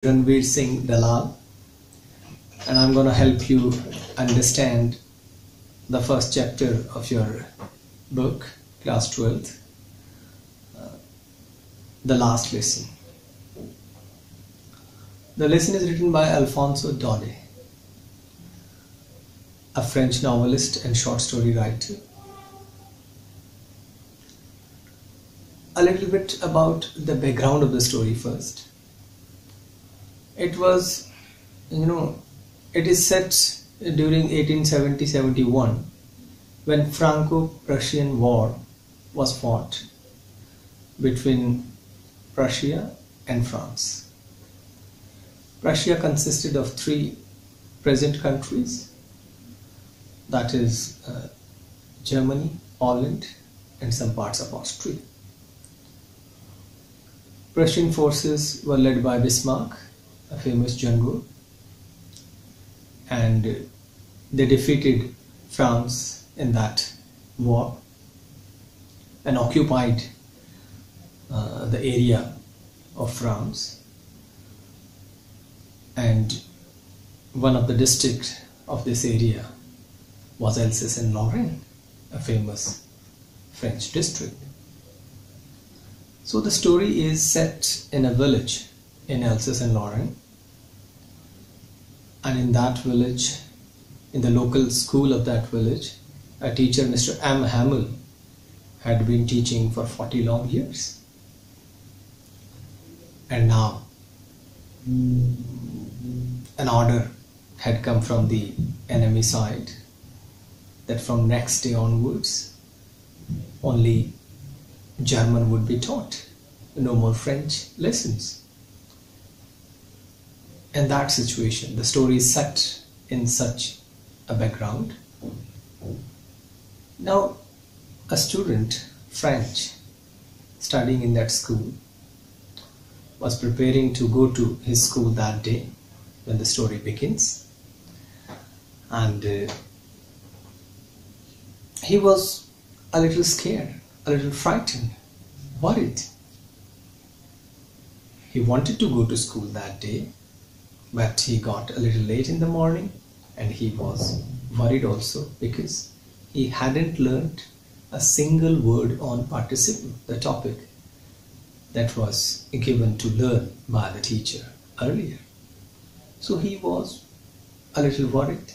Ranveer Singh Dalal, and I'm going to help you understand the first chapter of your book, class 12th, the last lesson. The lesson is written by Alphonse Daudet, a French novelist and short story writer. A little bit about the background of the story first. It was, it is set during 1870-71 when Franco-Prussian War was fought between Prussia and France. Prussia consisted of three present countries, that is Germany, Poland, and some parts of Austria. Prussian forces were led by Bismarck, a famous general, and they defeated France in that war and occupied the area of France, and one of the districts of this area was Alsace-Lorraine, a famous French district. So the story is set in a village in Alsace-Lorraine, and in that village, in the local school of that village, a teacher, Mr. M. Hamill, had been teaching for 40 long years. And now an order had come from the enemy side that from next day onwards only German would be taught, no more French lessons. In that situation, the story is set in such a background. Now, a student, French, studying in that school, was preparing to go to his school that day when the story begins, and he was a little scared, a little frightened, worried. He wanted to go to school that day, but he got a little late in the morning, and he was worried also because he hadn't learned a single word on participle, the topic that was given to learn by the teacher earlier. So he was a little worried,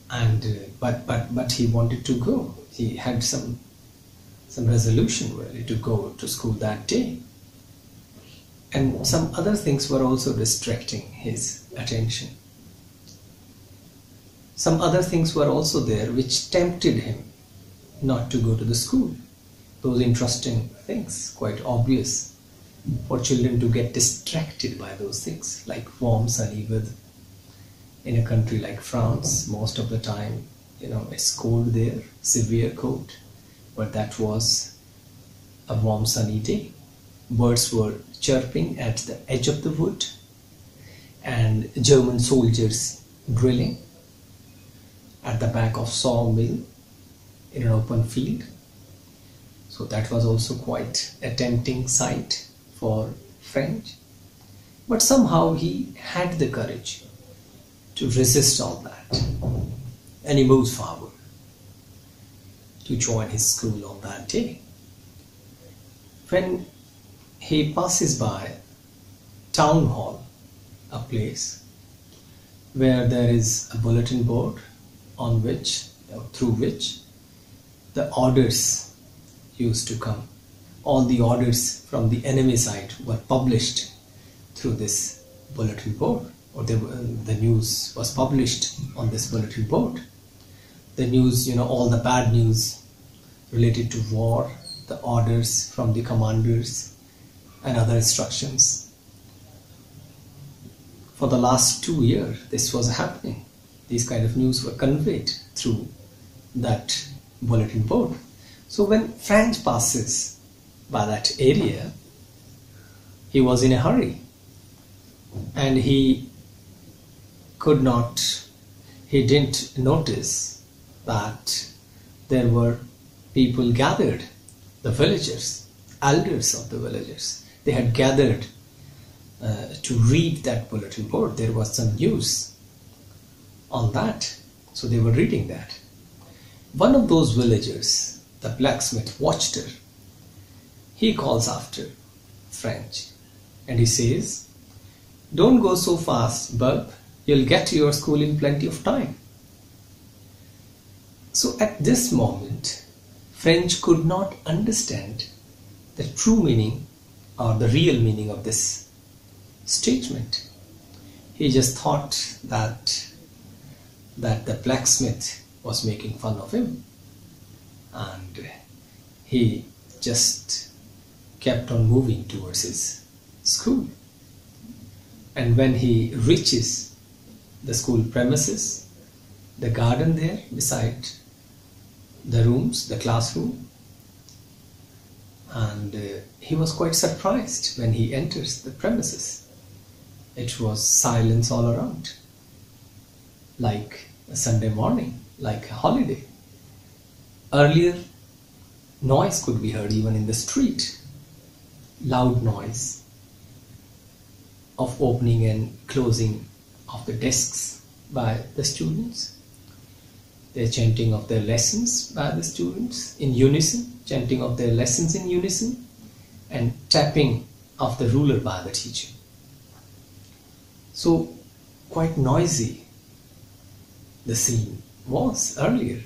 and but he wanted to go. He had some resolution really to go to school that day. And some other things were also distracting his attention. Some other things were also there which tempted him not to go to the school. Those interesting things, quite obvious for children to get distracted by those things, like warm sunny weather. In a country like France, most of the time, it's cold there, severe cold, but that was a warm sunny day. Birds were chirping at the edge of the wood, and German soldiers drilling at the back of sawmill in an open field. So that was also quite a tempting sight for French. But somehow he had the courage to resist all that, and he moves forward to join his school on that day. When he passes by town hall, a place where there is a bulletin board on which, through which the orders used to come. All the orders from the enemy side were published through this bulletin board, or the news was published on this bulletin board. The news, all the bad news related to war, the orders from the commanders, and other instructions. For the last 2 years, this was happening. These kind of news were conveyed through that bulletin board. So when French passes by that area, he was in a hurry, and he didn't notice that there were people gathered, the villagers, elders of the villagers. They had gathered to read that bulletin board. There was some news on that, so they were reading that. One of those villagers, the blacksmith, watched her. He calls after French and he says, "Don't go so fast, bub. You'll get to your school in plenty of time." So at this moment, French could not understand the true meaning or the real meaning of this statement. He just thought that the blacksmith was making fun of him, and he just kept on moving towards his school. And when he reaches the school premises, the garden there beside the rooms, the classroom, and he was quite surprised when he enters the premises. It was silence all around, like a Sunday morning, like a holiday. Earlier, noise could be heard even in the street, loud noise of opening and closing of the desks by the students, the chanting of their lessons by the students in unison, chanting of their lessons in unison, and tapping of the ruler by the teacher. So quite noisy the scene was earlier,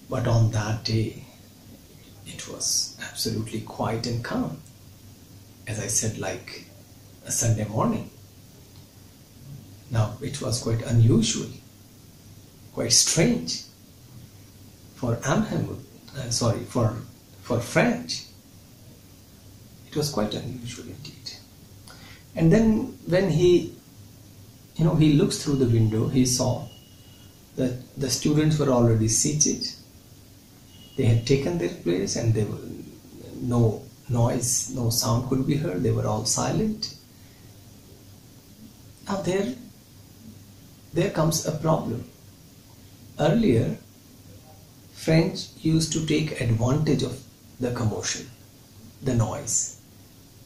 but on that day it was absolutely quiet and calm, as I said, like a Sunday morning. Now it was quite unusual, quite strange for for French. It was quite unusual indeed. And then when he looks through the window, he saw that the students were already seated. They had taken their place, and there were no noise, no sound could be heard. They were all silent. Now there comes a problem. Earlier, French used to take advantage of the commotion, the noise,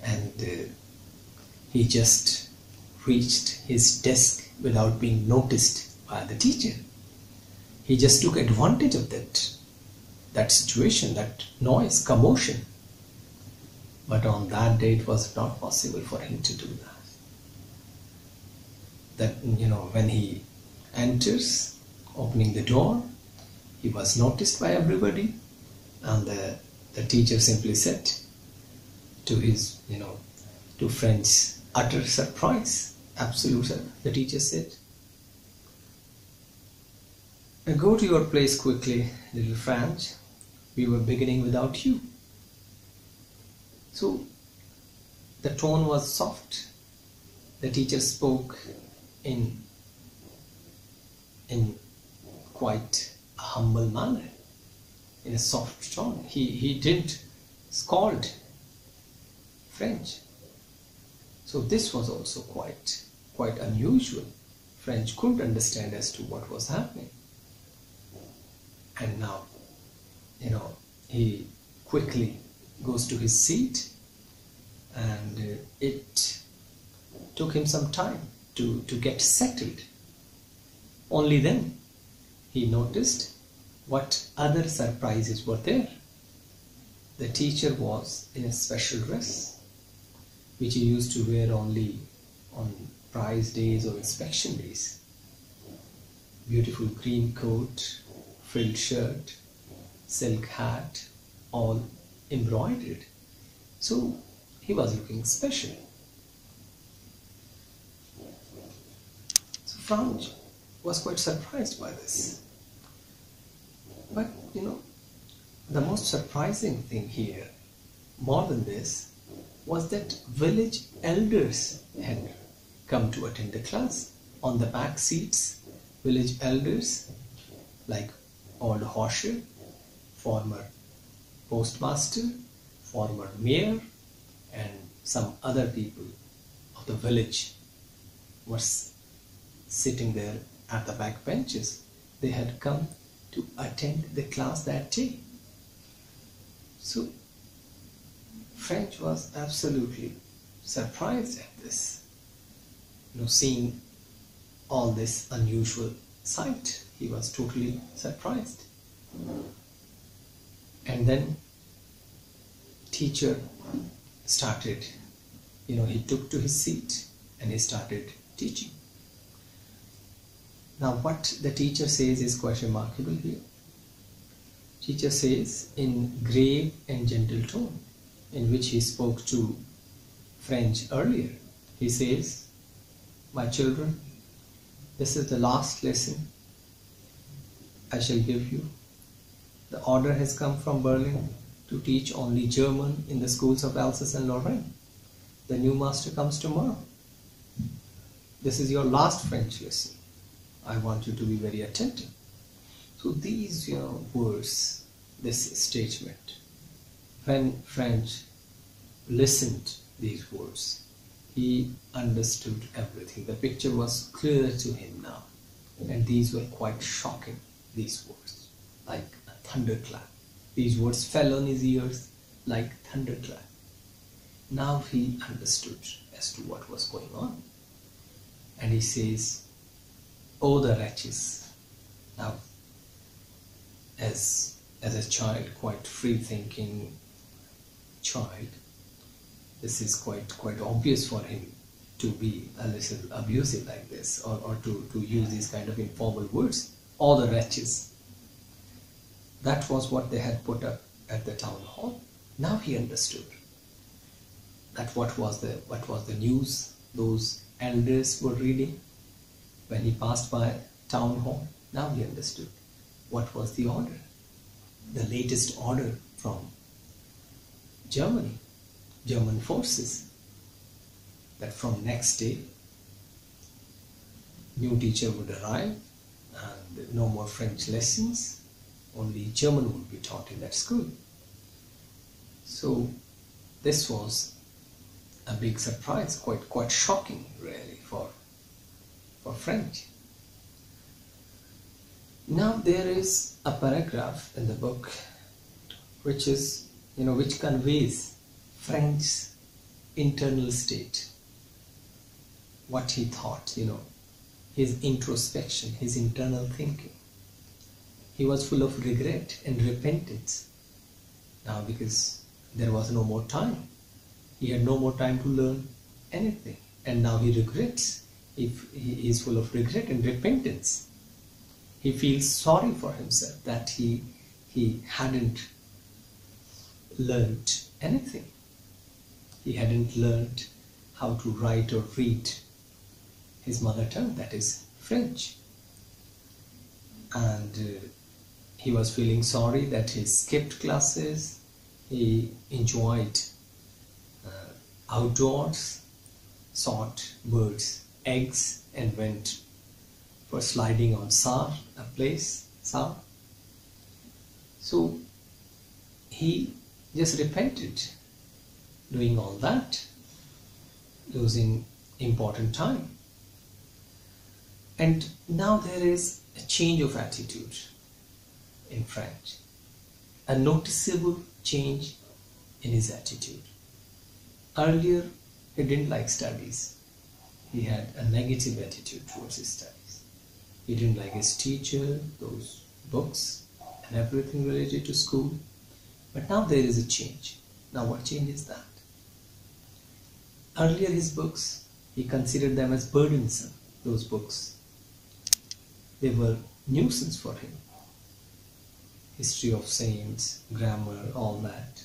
and he just reached his desk without being noticed by the teacher. He just took advantage of that situation, that noise, commotion. But on that day, it was not possible for him to do that. When he enters, opening the door, he was noticed by everybody, and the teacher simply said, to French's utter surprise, absolute surprise, the teacher said, "Go to your place quickly, little French. We were beginning without you." So the tone was soft. The teacher spoke in quite a humble manner, in a soft tone. He didn't scold French. So this was also quite unusual. French couldn't understand as to what was happening. And now, he quickly goes to his seat, and it took him some time to get settled. Only then he noticed what other surprises were there. The teacher was in a special dress, which he used to wear only on prize days or inspection days. Beautiful green coat, frilled shirt, silk hat, all embroidered. So he was looking special. So Franz was quite surprised by this. But the most surprising thing here, more than this, was that village elders had come to attend the class. On the back seats, village elders like old Hosher, former postmaster, former mayor, and some other people of the village were sitting there at the back benches. They had come to attend the class that day. So French was absolutely surprised at this, seeing all this unusual sight. He was totally surprised. And then teacher started, he took to his seat and he started teaching. Now what the teacher says is quite remarkable here. Teacher says in grave and gentle tone, in which he spoke to French earlier. He says, "My children, this is the last lesson I shall give you. The order has come from Berlin to teach only German in the schools of Alsace and Lorraine. The new master comes tomorrow. This is your last French lesson. I want you to be very attentive." So these, words, this statement, when French listened these words, he understood everything. The picture was clear to him now. And these were quite shocking, these words, like a thunderclap. These words fell on his ears like thunderclap. Now he understood as to what was going on. And he says, "Oh, the wretches." Now, as a child, quite free-thinking child, this is quite obvious for him to be a little abusive like this, or to use these kind of informal words. "All the wretches." That was what they had put up at the town hall. Now he understood that what was the news those elders were reading when he passed by town hall. Now he understood what was the order, the latest order from Germany, German forces, that from next day new teacher would arrive and no more French lessons, only German would be taught in that school. So this was a big surprise, quite shocking really for French. Now there is a paragraph in the book which is, which conveys French's internal state, what he thought, his introspection, his internal thinking. He was full of regret and repentance now, because there was no more time. He had no more time to learn anything, and now he regrets. He is full of regret and repentance. He feels sorry for himself that he hadn't learned anything. He hadn't learned how to write or read his mother tongue, that is French. And he was feeling sorry that he skipped classes. He enjoyed outdoors, sought birds' eggs, and went for sliding on Saar, a place, Saar. So he just repented doing all that, losing important time. And now there is a change of attitude in French, a noticeable change in his attitude. Earlier, he didn't like studies. He had a negative attitude towards his studies. He didn't like his teacher, those books, and everything related to school. But now there is a change. Now what change is that? Earlier his books, he considered them as burdensome, those books. They were nuisance for him. History of saints, grammar, all that.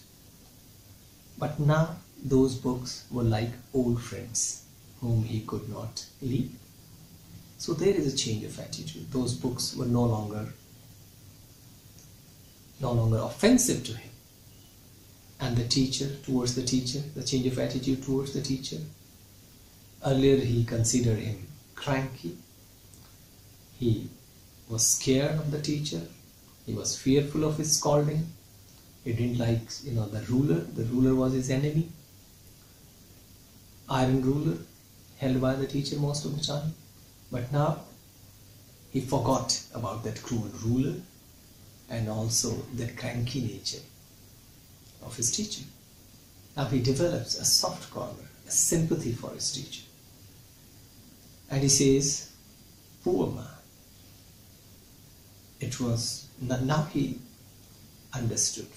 But now those books were like old friends whom he could not leave. So there is a change of attitude. Those books were no longer offensive to him. And the teacher, towards the teacher, the change of attitude towards the teacher. Earlier he considered him cranky. He was scared of the teacher. He was fearful of his scolding. He didn't like, the ruler. The ruler was his enemy. Iron ruler, held by the teacher most of the time. But now he forgot about that cruel ruler and also that cranky nature of his teacher. Now he develops a soft corner sympathy for his teacher. And he says, poor man. It was, now he understood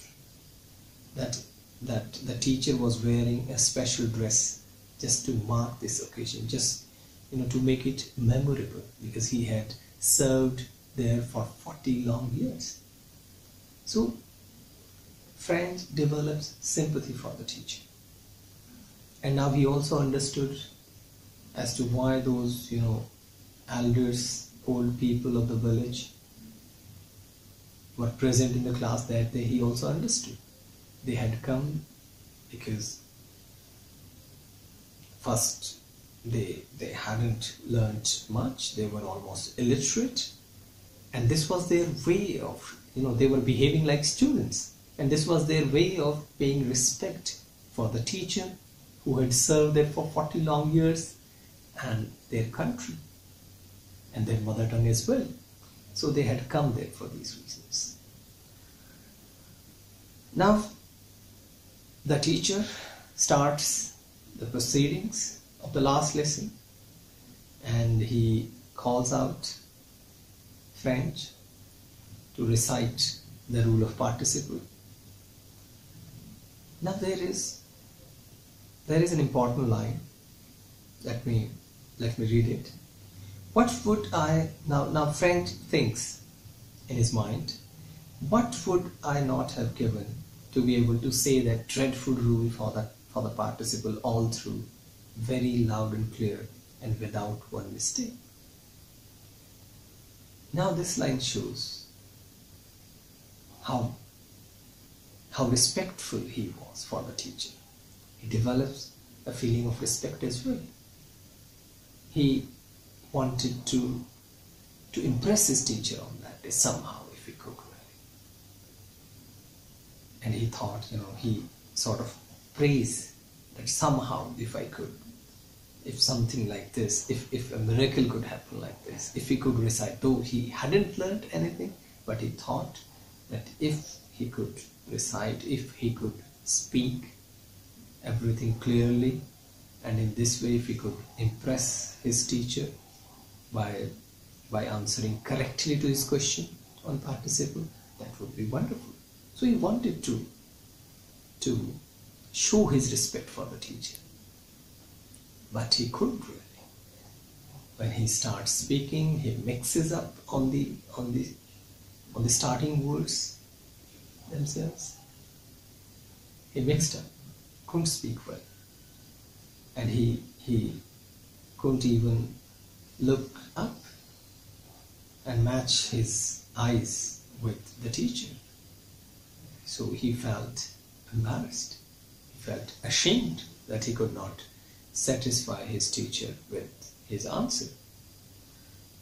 that the teacher was wearing a special dress just to mark this occasion, just to make it memorable, because he had served there for 40 long years. So friend develops sympathy for the teacher. And now he also understood as to why those elders, old people of the village were present in the class that day. He also understood. They had come because first they hadn't learnt much, they were almost illiterate, and this was their way of, they were behaving like students, and this was their way of paying respect for the teacher who had served there for 40 long years, and their country and their mother tongue as well. So they had come there for these reasons. Now the teacher starts the proceedings of the last lesson, and he calls out French to recite the rule of participle. Now there is an important line. Let me read it. What would I now French thinks in his mind, what would I not have given to be able to say that dreadful rule for the participle all through, very loud and clear and without one mistake. Now this line shows how respectful he was for the teacher. He develops a feeling of respect as well. He wanted to impress his teacher on that day somehow, if he could really. And he thought, he sort of prays that somehow if something like this, if a miracle could happen like this, if he could recite, though he hadn't learned anything, but he thought that if he could recite, if he could speak everything clearly, and in this way if he could impress his teacher by answering correctly to his question on participle, that would be wonderful. So he wanted to show his respect for the teacher, but he couldn't really. When he starts speaking, he mixes up on the starting words themselves. He mixed up, couldn't speak well, and he couldn't even look up and match his eyes with the teacher. So he felt embarrassed. He felt ashamed that he could not satisfy his teacher with his answer.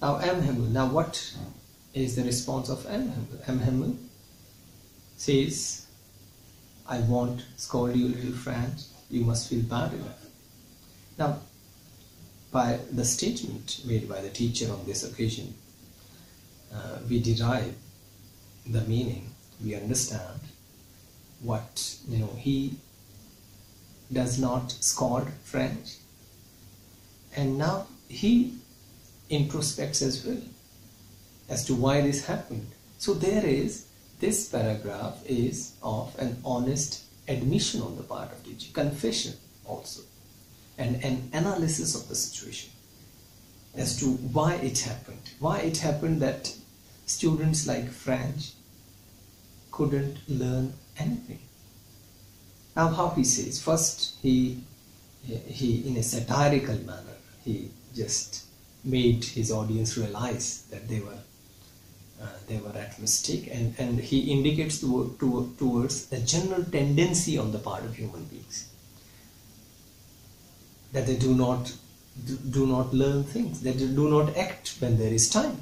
Now now what is the response of Amhamul? Says, I won't scold you, little friend, you must feel bad enough. Now, by the statement made by the teacher on this occasion, we derive the meaning, we understand what, he does not scold French, and now he introspects as well as to why this happened. So this paragraph is of an honest admission on the part of teacher, confession also, and an analysis of the situation as to why it happened that students like French couldn't learn anything. Now how he says, first he in a satirical manner, he just made his audience realize that they were at mistake, and he indicates towards a general tendency on the part of human beings, that they do not learn things, that they do not act when there is time.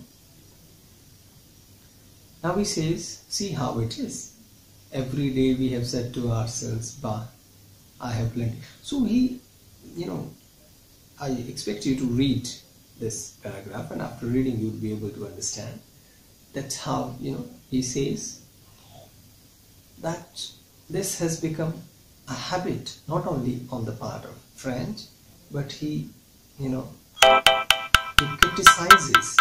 Now he says, see how it is. Every day we have said to ourselves, bah, I have plenty. So I expect you to read this paragraph, and after reading you will be able to understand. That's how, he says that this has become a habit, not only on the part of French, but he, you know, he criticizes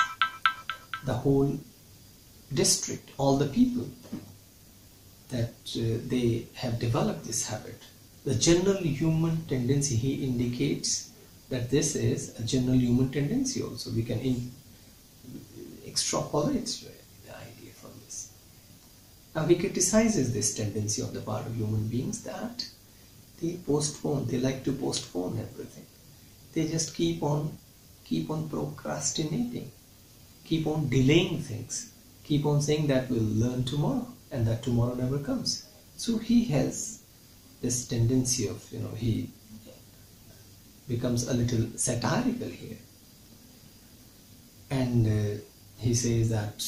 the whole district, all the people, that they have developed this habit. The general human tendency, he indicates that this is a general human tendency also. We can extrapolate the idea from this. Now he criticizes this tendency on the part of human beings that they like to postpone everything. They just keep on procrastinating, keep on delaying things, keep on saying that we'll learn tomorrow, and that tomorrow never comes. So he has this tendency of, he becomes a little satirical here. And he says that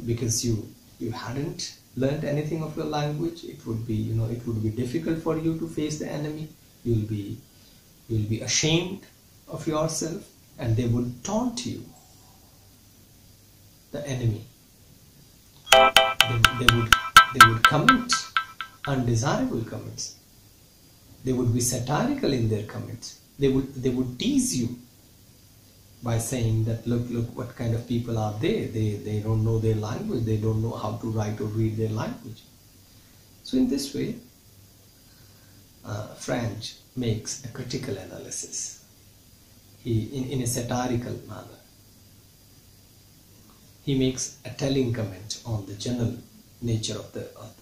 because you hadn't learned anything of your language, it would be difficult for you to face the enemy. You'll be ashamed of yourself, and they would taunt you, the enemy. They would comment undesirable comments. They would be satirical in their comments. They would tease you by saying that look what kind of people are they? They don't know their language. They don't know how to write or read their language. So in this way, French makes a critical analysis. In a satirical manner. He makes a telling comment on the general nature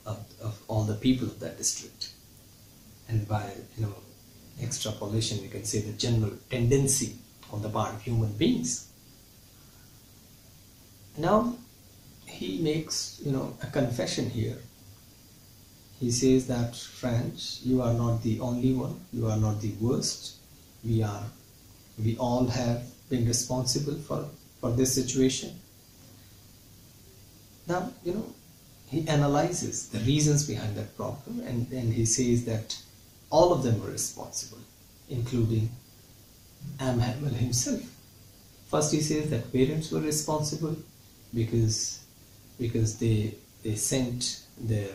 of all the people of that district, and by extrapolation, we can say the general tendency on the part of human beings. Now he makes a confession here. He says that, French, you are not the only one, you are not the worst. We all have been responsible for this situation. Now, he analyzes the reasons behind that problem, and he says that all of them were responsible, including Hamel himself. First, he says that parents were responsible because they sent their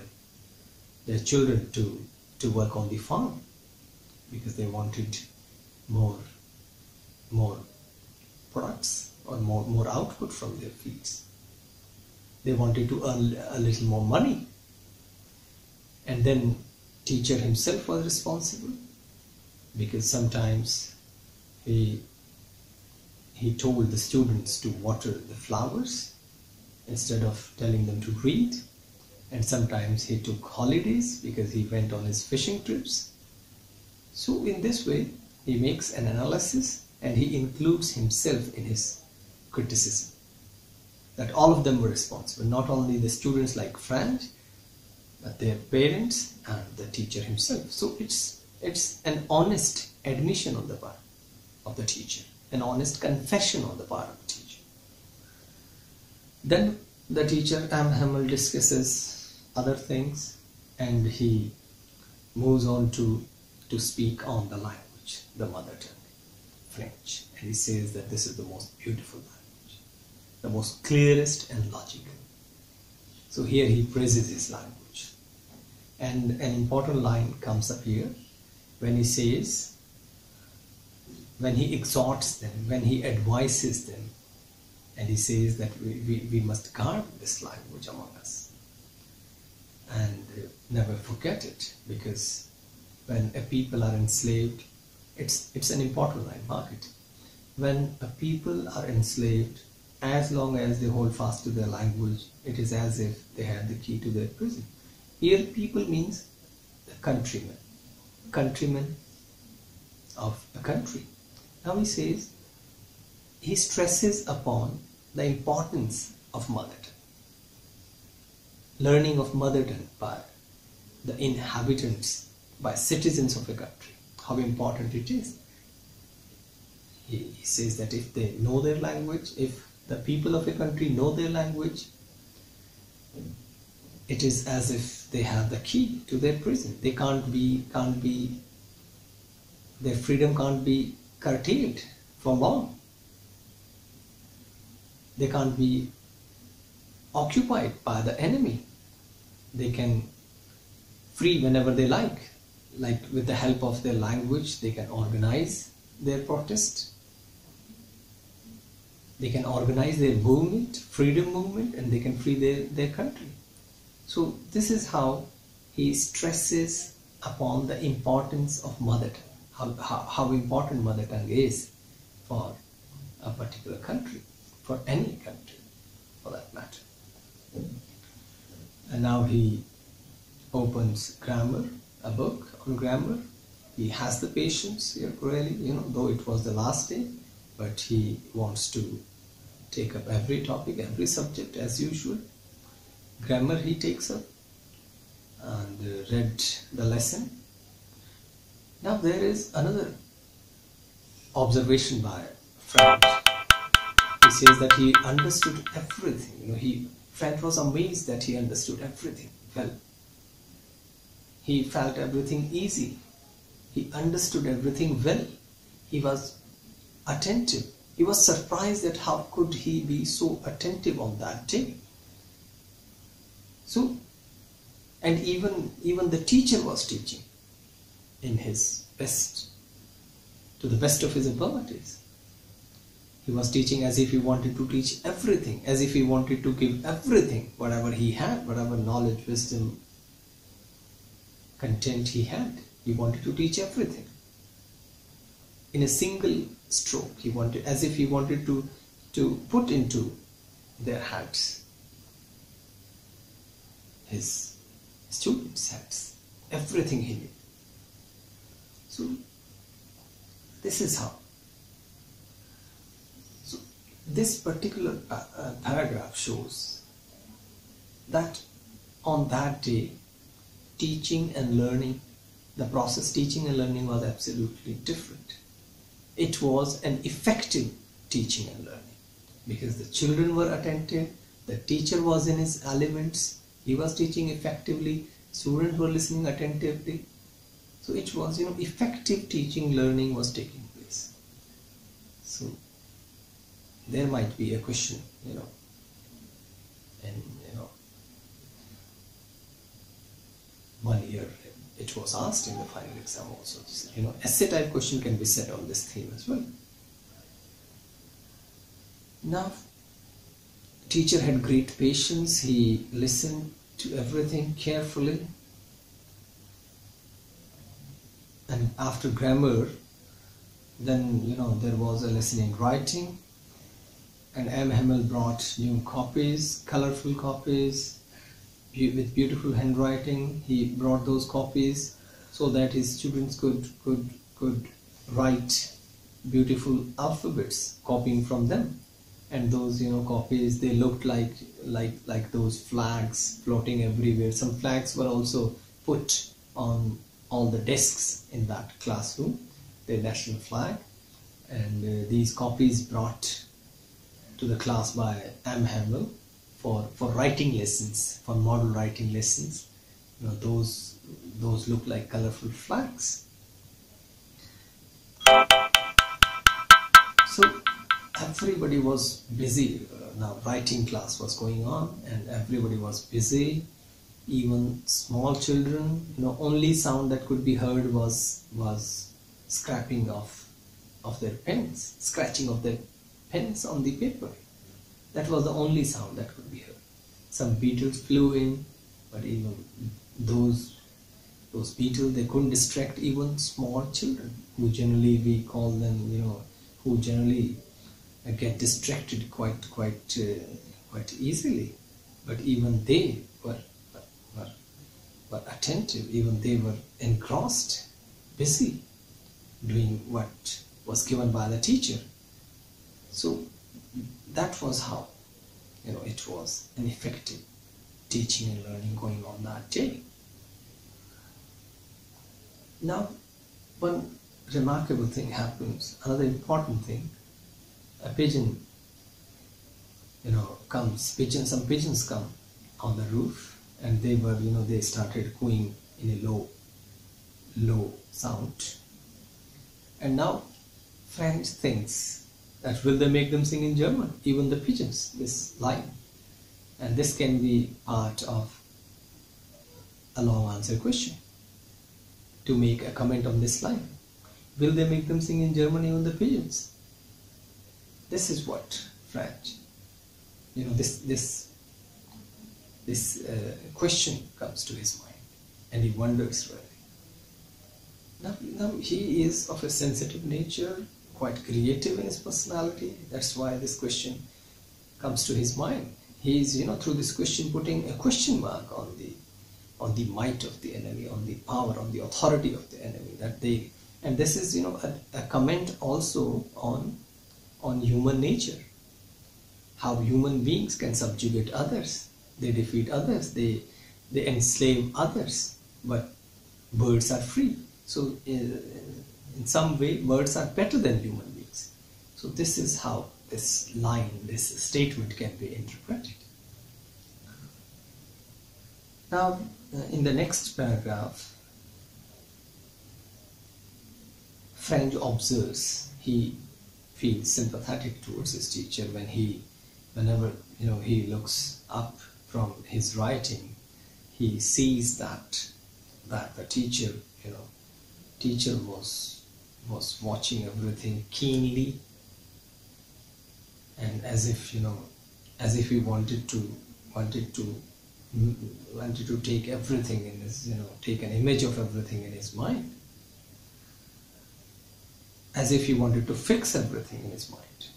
children to work on the farm because they wanted more products or more output from their fields. They wanted to earn a little more money. And then teacher himself was responsible because sometimes he told the students to water the flowers instead of telling them to read. And sometimes he took holidays because he went on his fishing trips. So in this way, he makes an analysis and he includes himself in his criticism. That all of them were responsible, not only the students like French, but their parents and the teacher himself. So it's an honest admission on the part of the teacher, an honest confession on the part of the teacher. Then the teacher Hamel discusses other things, and he moves on to speak on the language, the mother tongue, French. And he says that this is the most beautiful language, the most clearest and logical. So here he praises his language. And an important line comes up here when he says, when he exhorts them, when he advises them, and he says that we must guard this language among us and never forget it, because when a people are enslaved, it's an important line, mark it. When a people are enslaved, as long as they hold fast to their language, it is as if they had the key to their prison. Here people means the countrymen of a country. Now he says, he stresses upon the importance of mother tongue. Learning of mother tongue by the inhabitants, by citizens of a country, how important it is. He says that if they know their language, if the people of a country know their language, it is as if they have the key to their prison. They can't be, their freedom can't be curtailed for long. They can't be occupied by the enemy. They can free whenever they like. like with the help of their language, they can organize their protest. They can organize their movement, freedom movement, and they can free their country. So this is how he stresses upon the importance of mother tongue, how important mother tongue is for a particular country, for any country for that matter. And now he opens grammar, a book on grammar. He has the patience here, really, though it was the last day, but he wants to take up every topic, every subject as usual. Grammar he takes up and read the lesson. Now there is another observation by Frank. He says that he understood everything. Frank was amazed that he understood everything well. He felt everything easy. He understood everything well. He was attentive. He was surprised that how could he be so attentive on that day. So, and even the teacher was teaching in his best, to the best of his abilities. He was teaching as if he wanted to teach everything, as if he wanted to give everything, whatever he had, whatever knowledge, wisdom, content he had. He wanted to teach everything in a single stroke. He wanted, as if he wanted to put into their heads, his students' heads, everything he knew. So this is how. So this particular paragraph shows that on that day, teaching and learning, the process teaching and learning was absolutely different. It was an effective teaching and learning because the children were attentive, the teacher was in his elements, he was teaching effectively, students were listening attentively. So it was, effective teaching, learning was taking place. So there might be a question, and 1 year it was asked in the final exam also. Essay type question can be set on this theme as well. Now, teacher had great patience. He listened to everything carefully. And after grammar, then, there was a lesson in writing. And M. Hamel brought new copies, colorful copies, with beautiful handwriting. He brought those copies so that his students could write beautiful alphabets, copying from them. And those copies, they looked like those flags floating everywhere. Some flags were also put on all the desks in that classroom, the national flag. And these copies brought to the class by M. Hamel for writing lessons, for model writing lessons. Those look like colorful flags. So everybody was busy. Now writing class was going on and everybody was busy. Even small children, only sound that could be heard was scraping of their pens, scratching of their pens on the paper. That was the only sound that could be heard. Some beetles flew in, but even those beetles, they couldn't distract even small children, who generally we call them, who generally get distracted quite easily. But even they were attentive. Even they were engrossed, busy, doing what was given by the teacher. So that was how, it was an effective teaching and learning going on that day. Now, one remarkable thing happens, another important thing. A pigeon, comes, some pigeons come on the roof, and they were, they started cooing in a low sound. And now Frank thinks that will they make them sing in German, even the pigeons, this line. And this can be part of a long answer question. to make a comment on this line. Will they make them sing in Germany on the pigeons? This is what French, this question comes to his mind, and he wonders really. Now he is of a sensitive nature, quite creative in his personality. That's why this question comes to his mind. He is, through this question, putting a question mark on the might of the enemy, on the power, on the authority of the enemy. And this is, a comment also on human nature. How human beings can subjugate others. They defeat others. They enslave others. But birds are free. So in some way, birds are better than human beings. So this is how this line, this statement can be interpreted. Now, in the next paragraph, French observes, he feels sympathetic towards his teacher whenever he looks up from his writing. He sees that the teacher was watching everything keenly, and as if he wanted to take everything in his, take an image of everything in his mind, as if he wanted to fix everything in his mind,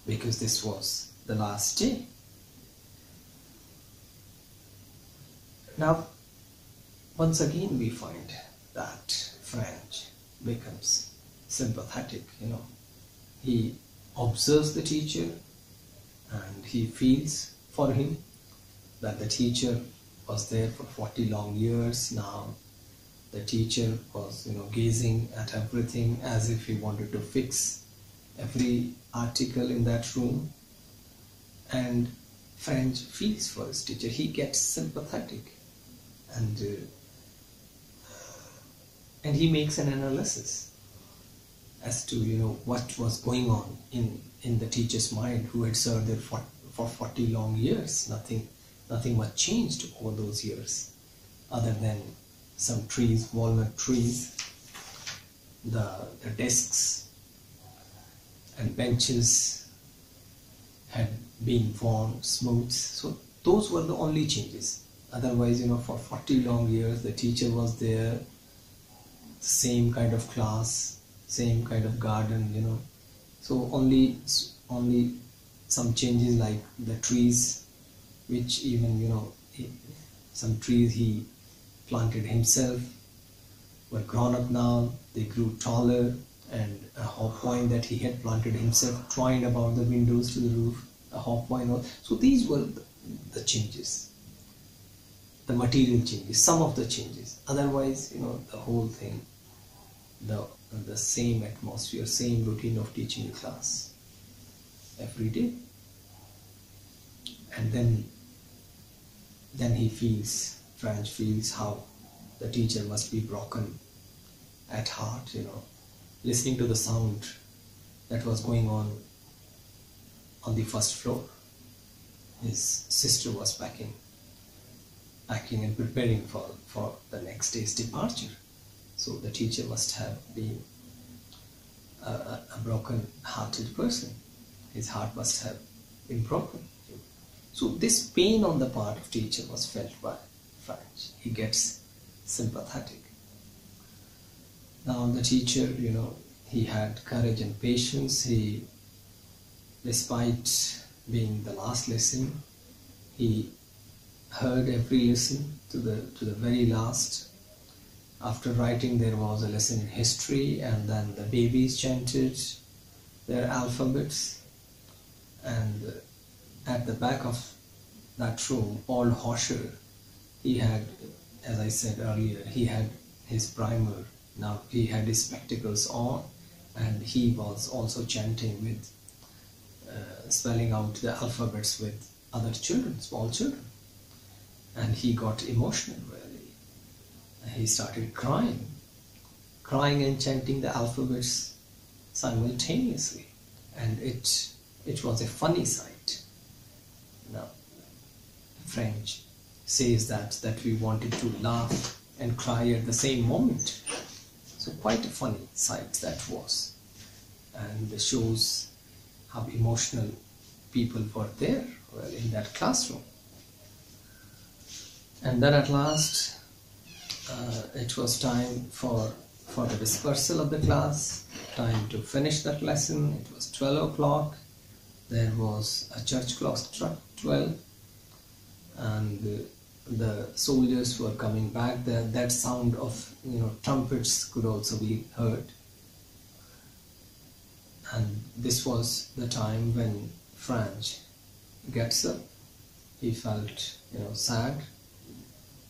because this was the last day. Now, once again we find that French becomes sympathetic, He observes the teacher and he feels for him that the teacher was there for 40 long years now. The teacher was, gazing at everything as if he wanted to fix every article in that room. And French feels for his teacher. He gets sympathetic, and he makes an analysis as to what was going on in the teacher's mind, who had served there for 40 long years. Nothing much changed over those years, other than some trees, walnut trees, the desks and benches had been worn smooth. So those were the only changes. Otherwise, for 40 long years, the teacher was there, same kind of class, same kind of garden, So only some changes, like the trees, which even, some trees he planted himself were grown up now. They grew taller, and a hawthorn that he had planted himself twined about the windows to the roof. A hawthorn. So these were the changes, the material changes, some of the changes. Otherwise, the whole thing, the same atmosphere, same routine of teaching the class every day. And then French feels how the teacher must be broken at heart, listening to the sound that was going on the first floor. His sister was packing and preparing for the next day's departure. So the teacher must have been a broken-hearted person. His heart must have been broken. So this pain on the part of teacher was felt by French. He gets sympathetic. Now the teacher, he had courage and patience. Despite being the last lesson, he heard every lesson to the very last. After writing, there was a lesson in history, and then the babies chanted their alphabets. And at the back of that room, old Hosher, he had, as I said earlier, he had his primer. Now he had his spectacles on, and he was also chanting with, spelling out the alphabets with other children, small children. And he got emotional, really. He started crying and chanting the alphabets simultaneously. And it was a funny sight. Now, French says that we wanted to laugh and cry at the same moment. So quite a funny sight that was, and shows how emotional people were there, well, in that classroom. And then at last it was time for the dispersal of the class, time to finish that lesson. It was 12 o'clock. There was a church clock struck 12, and the soldiers were coming back. That sound of trumpets could also be heard. And this was the time when Franz gets up. He felt sad,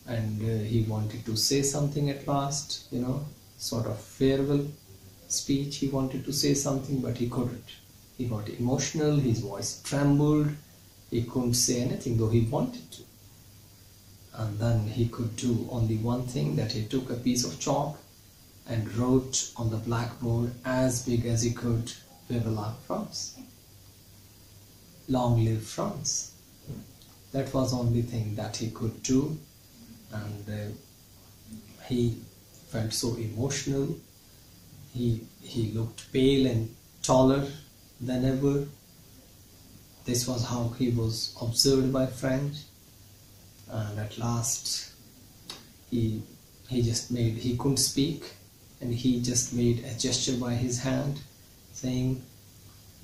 and he wanted to say something at last, sort of farewell speech. He wanted to say something, but he couldn't. He got emotional, his voice trembled, he couldn't say anything though he wanted to. And then he could do only one thing, that he took a piece of chalk and wrote on the blackboard as big as he could, "Vive la France." Long live France. That was the only thing that he could do, and he felt so emotional. He looked pale and taller than ever. This was how he was observed by French. And at last he couldn't speak, and he just made a gesture by his hand saying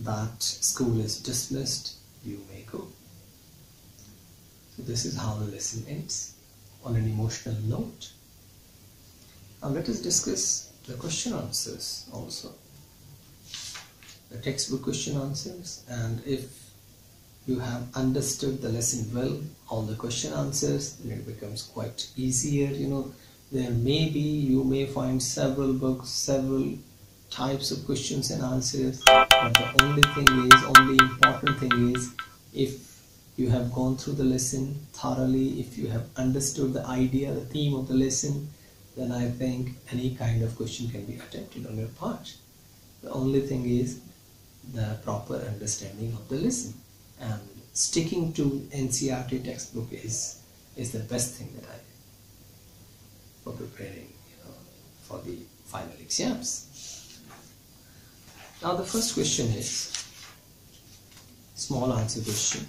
that school is dismissed, you may go. So this is how the lesson ends, on an emotional note. Now let us discuss the question answers also, the textbook question answers. And if you have understood the lesson well, all the question answers, then it becomes quite easier. You may find several books, several types of questions and answers, but the only important thing is, if you have gone through the lesson thoroughly, if you have understood the idea, the theme of the lesson, then I think any kind of question can be attempted on your part. The only thing is the proper understanding of the lesson, and sticking to NCERT textbook is the best thing that I did for preparing for the final exams. Now the first question is small answer question.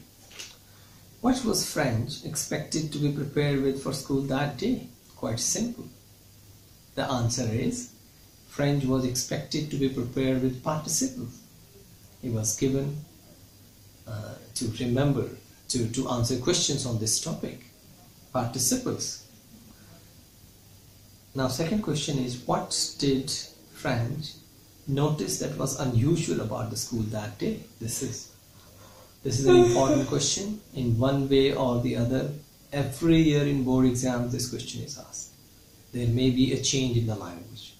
What was French expected to be prepared with for school that day? Quite simple. The answer is French was expected to be prepared with participles. He was given to remember, to answer questions on this topic, participles. Now second question is, what did French notice that was unusual about the school that day? This is an important question. In one way or the other, every year in board exams this question is asked. There may be a change in the language,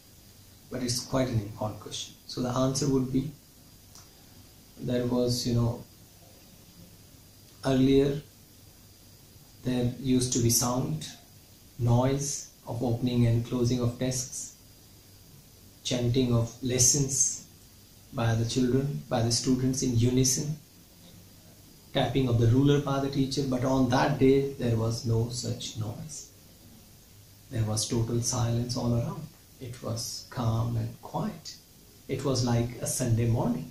but it's quite an important question. So the answer would be, there was, earlier there used to be sound, noise of opening and closing of desks, chanting of lessons by the children, by the students in unison, tapping of the ruler by the teacher. But on that day there was no such noise. There was total silence all around. It was calm and quiet. It was like a Sunday morning.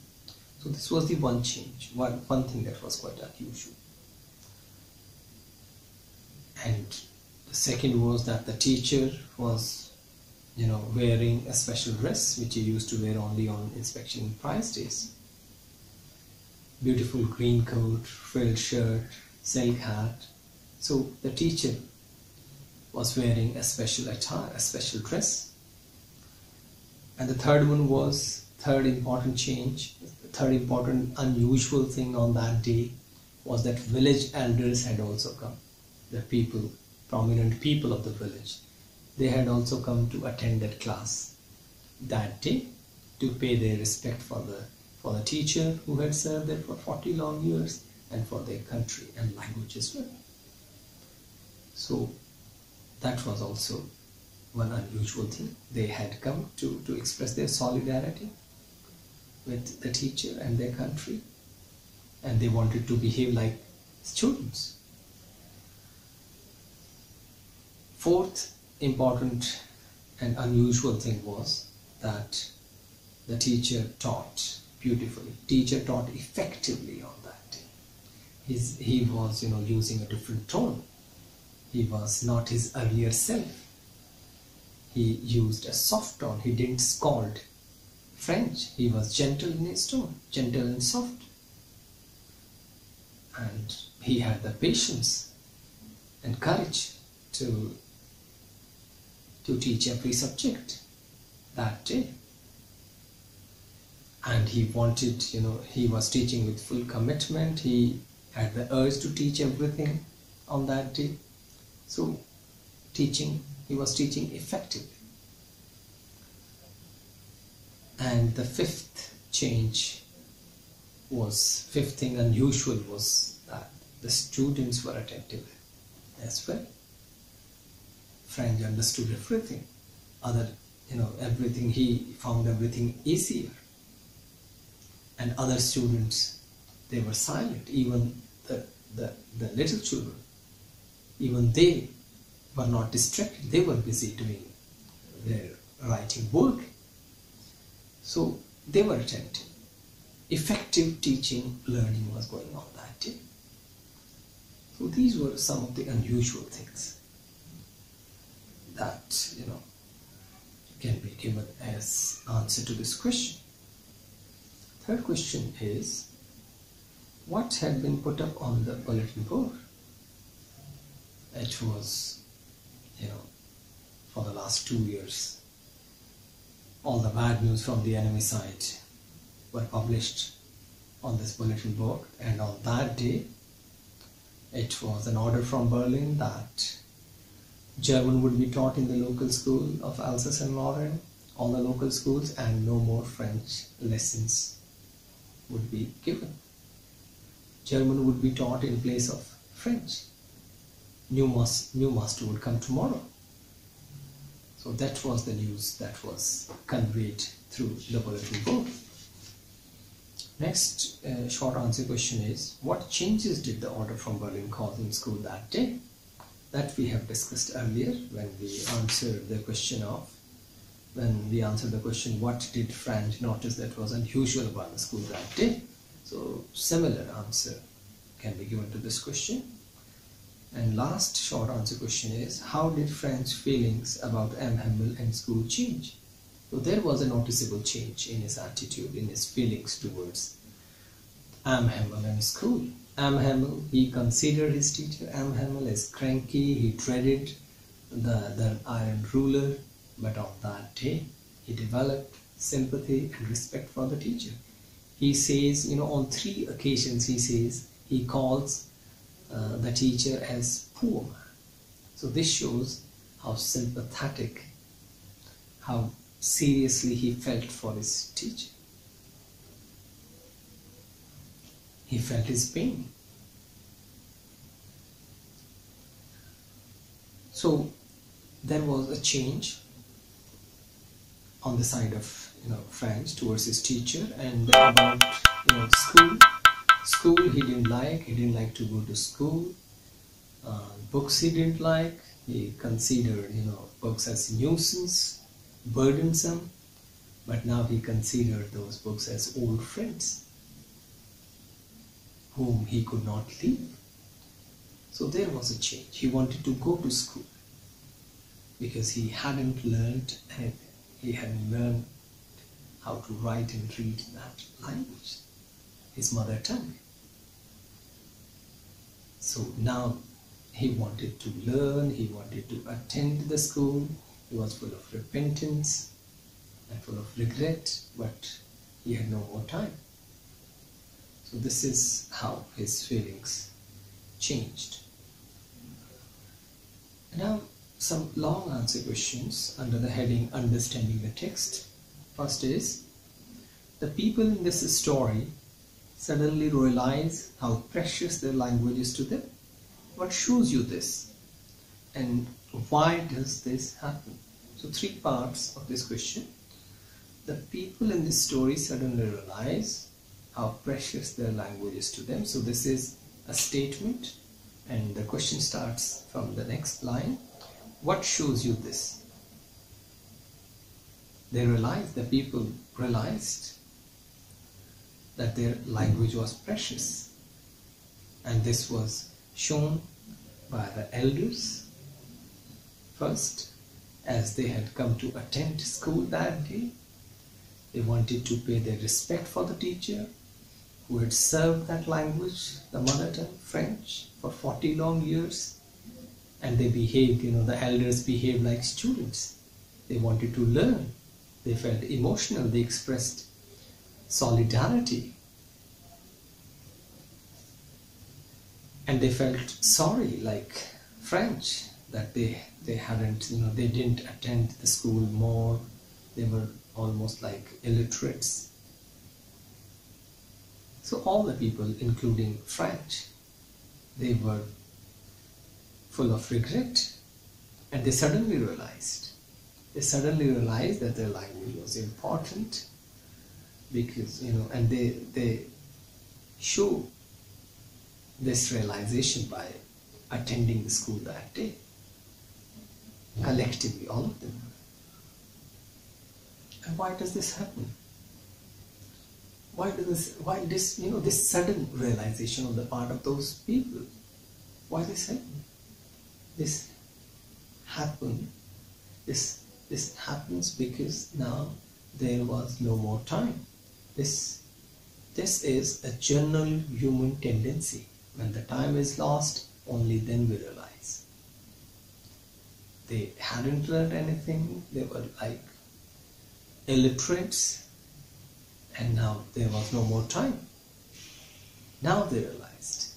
So this was the one change, one thing that was quite unusual. And the second was that the teacher was, wearing a special dress which he used to wear only on inspection prize days. Beautiful green coat, frilled shirt, silk hat. So the teacher was wearing a special attire, a special dress. And the third one was, third important change, the third important unusual thing on that day was that village elders had also come. The people, prominent people of the village, they had also come to attend that class that day to pay their respect for the teacher who had served there for 40 long years, and for their country and language as well. So that was also one unusual thing. They had come to express their solidarity with the teacher and their country, and they wanted to behave like students. Fourth important and unusual thing was that the teacher taught beautifully. Teacher taught effectively on that day. He was, using a different tone. He was not his earlier self. He used a soft tone. He didn't scold French. He was gentle in his tone, gentle and soft. And he had the patience and courage to teach every subject that day. And he wanted, he was teaching with full commitment. He had the urge to teach everything on that day. So he was teaching effectively. And the fifth thing unusual was that the students were attentive as well. French understood everything. Everything, he found everything easier. And other students, they were silent. Even the little children, even they were not distracted. They were busy doing their writing work. So they were attentive. Effective teaching, learning was going on that day. So these were some of the unusual things that, can be given as answer to this question. Third question is, what had been put up on the bulletin board? It was, for the last 2 years, all the bad news from the enemy side were published on this bulletin board, and on that day, it was an order from Berlin that German would be taught in the local school of Alsace and Lorraine, all the local schools, and no more French lessons would be given. German would be taught in place of French. New master would come tomorrow. So that was the news that was conveyed through the bulletin board. Next short answer question is, what changes did the order from Berlin cause in school that day? That we have discussed earlier when we answered the question what did French notice that was unusual about the school that day? So similar answer can be given to this question. And last short answer question is, how did French's feelings about M. Hamel and school change? So there was a noticeable change in his attitude, in his feelings towards M. Hamel and school. M. Hamel, he considered his teacher M. Hamel as cranky. He dreaded the iron ruler, but on that day he developed sympathy and respect for the teacher. He says, on 3 occasions he calls the teacher as poor man. So this shows how sympathetic, how seriously he felt for his teacher. He felt his pain. So there was a change on the side of French towards his teacher, and about school he didn't like to go to school. Books he didn't like. He considered books as nuisance, burdensome, but now he considered those books as old friends whom he could not leave. So there was a change. He wanted to go to school because he hadn't learned anything. He hadn't learned how to write and read that language, his mother tongue. So now he wanted to learn, he wanted to attend the school. He was full of repentance and full of regret, but he had no more time. So this is how his feelings changed. Now some long answer questions under the heading Understanding the Text. First is, the people in this story suddenly realize how precious their language is to them. What shows you this? And why does this happen? So 3 parts of this question. The people in this story suddenly realize how precious their language is to them. So this is a statement, and the question starts from the next line. What shows you this? The people realized that their language was precious, and this was shown by the elders first, as they had come to attend school that day. They wanted to pay their respect for the teacher who had served that language, the mother tongue, French, for 40 long years. And they behaved, the elders behaved like students. They wanted to learn. They felt emotional. They expressed solidarity. And they felt sorry, like French, that they hadn't, they didn't attend the school more. They were almost like illiterates. So all the people, including French, they were full of regret, and they suddenly realized that their language was important, because and they show this realization by attending the school that day, collectively, all of them. And why does this happen? Why this sudden realization on the part of those people? Why this happen? This happens because now there was no more time. This is a general human tendency. When the time is lost, only then we realize. They hadn't learned anything. They were like illiterates, and now there was no more time. Now they realized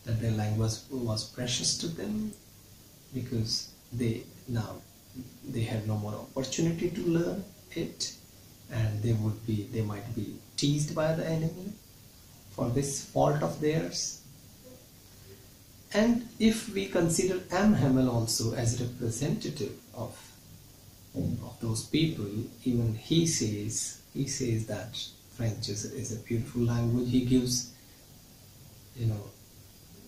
that their language was precious to them, because they had no more opportunity to learn it, and they might be teased by the enemy for this fault of theirs. And if we consider M. Hamel also as representative of those people, even he says that French is a beautiful language. He gives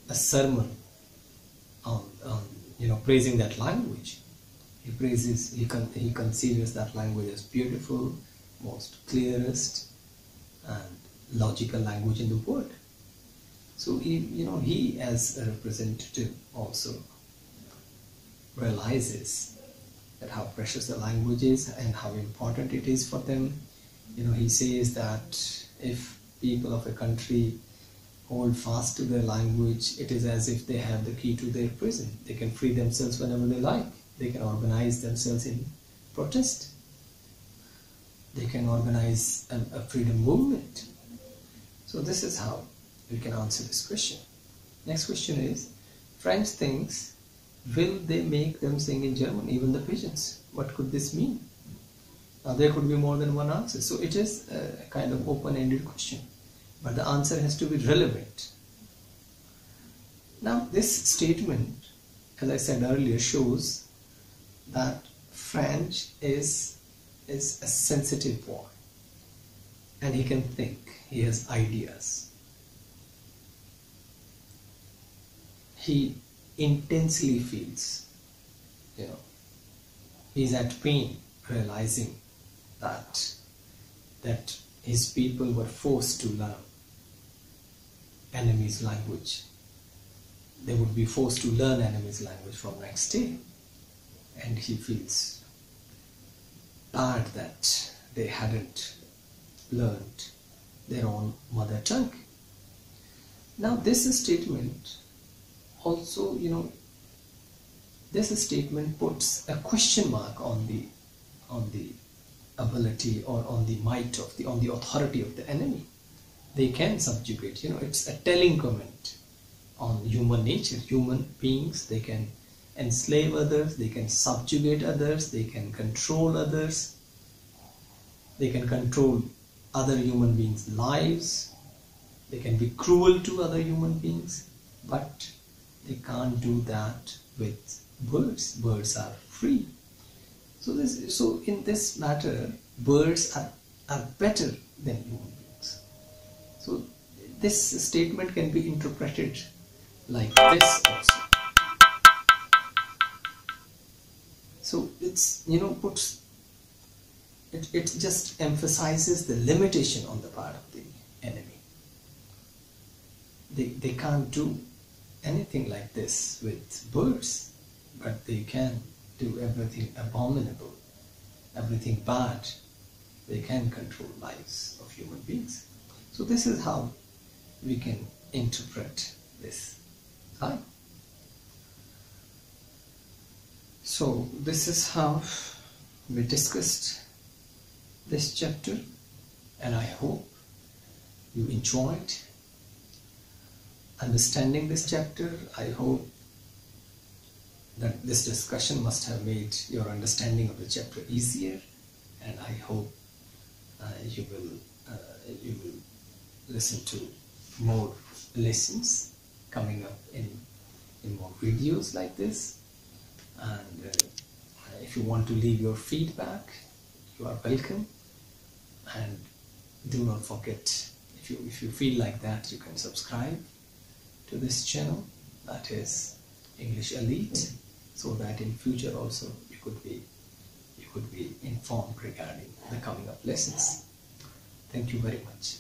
a sermon on praising that language. He considers that language as beautiful, most clearest and logical language in the world. So he as a representative also realizes that how precious the language is and how important it is for them. He says that if people of a country hold fast to their language, it is as if they have the key to their prison. They can free themselves whenever they like. They can organize themselves in protest. They can organize a freedom movement. So this is how we can answer this question. Next question is, French thinks, will they make them sing in German, even the pigeons? What could this mean? Now there could be more than one answer. So it is a kind of open-ended question, but the answer has to be relevant. Now this statement, as I said earlier, shows that French is a sensitive boy, and he can think, he has ideas. He intensely feels, he's at pain realizing that his people were forced to learn enemy's language. They would be forced to learn enemy's language from next day, and he feels bad that they hadn't learned their own mother tongue. Now this statement also, this statement puts a question mark on the ability or on the might of on the authority of the enemy. They can subjugate, it's a telling comment on human nature. Human beings, they can enslave others, they can subjugate others, they can control others, they can control other human beings' lives, they can be cruel to other human beings, but they can't do that with birds. Birds are free. So in this matter, birds are better than human beings. So this statement can be interpreted like this also. So it's, puts it just emphasizes the limitation on the part of the enemy. They can't do anything like this with birds, but they can do everything abominable, everything bad. They can control lives of human beings. So this is how we can interpret this ayah. So this is how we discussed this chapter, and I hope you enjoyed understanding this chapter. I hope that this discussion must have made your understanding of the chapter easier, and I hope you will listen to more lessons coming up in more videos like this. And if you want to leave your feedback, you are welcome. And do not forget, if you feel like that, you can subscribe to this channel, that is English Elite, so that in future also you could be informed regarding the coming up lessons. Thank you very much.